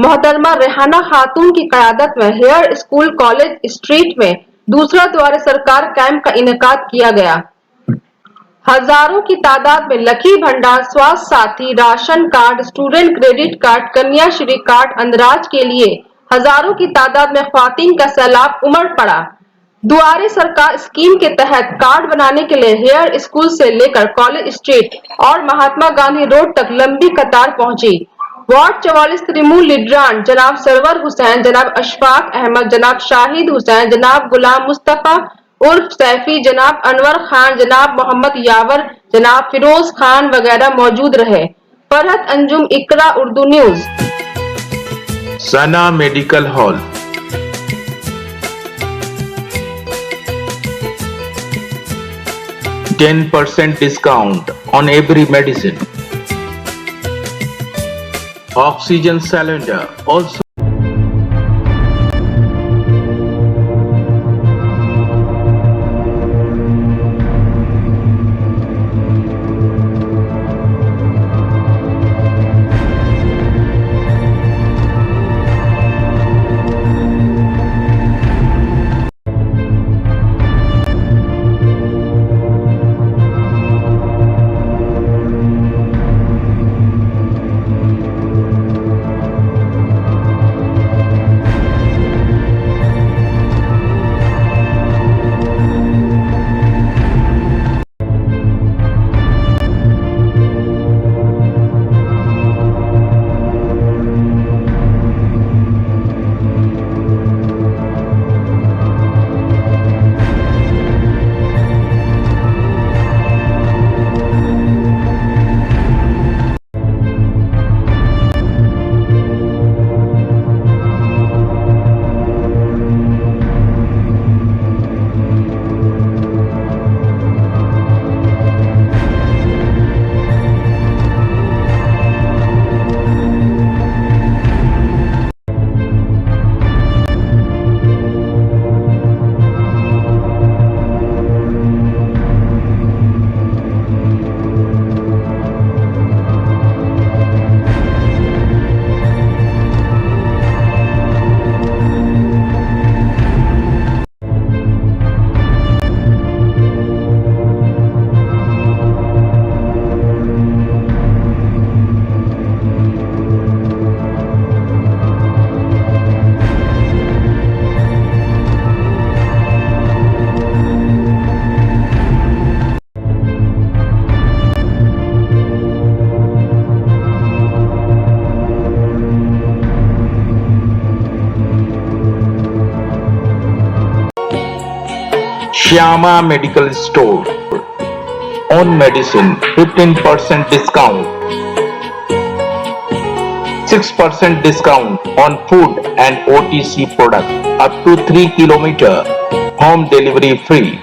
मोहतरमा रेहाना खातून की क़यादत में हेयर स्कूल कॉलेज स्ट्रीट में दूसरा द्वारे सरकार कैंप का इनेकाद किया गया। हजारों की तादाद में lucky Bhandar, Swasthya Sathi, ration card, student credit card, Kanyashree card, अंदराज के लिए हजारों की तादाद में ख्वातीन का सैलाब उमड़ पड़ा। दुआरे सरकार स्कीम के तहत कार्ड बनाने के लिए हेयर स्कूल से लेकर कॉलेज स्ट्रीट और महात्मा गांधी रोड तक लंबी कतार पहुंची। वार्ड 44 तृणमूल लीडरान जनाब सरवर हुसैन, जनाब अशफाक अहमद, जनाब शाहिद हुसैन, जनाब गुलाम मुस्तफा उर्फ सैफी, जनाब अनवर खान, जनाब मोहम्मद यावर, जनाब फिरोज खान वगैरह मौजूद रहे। Farhat Anjum, Iqra Urdu news. Sana medical hall, 10% discount on every medicine. Oxygen cylinder also. Shyama Medical Store. On medicine, 15% discount. 6% discount on food and OTC products up to 3 km. Home delivery free.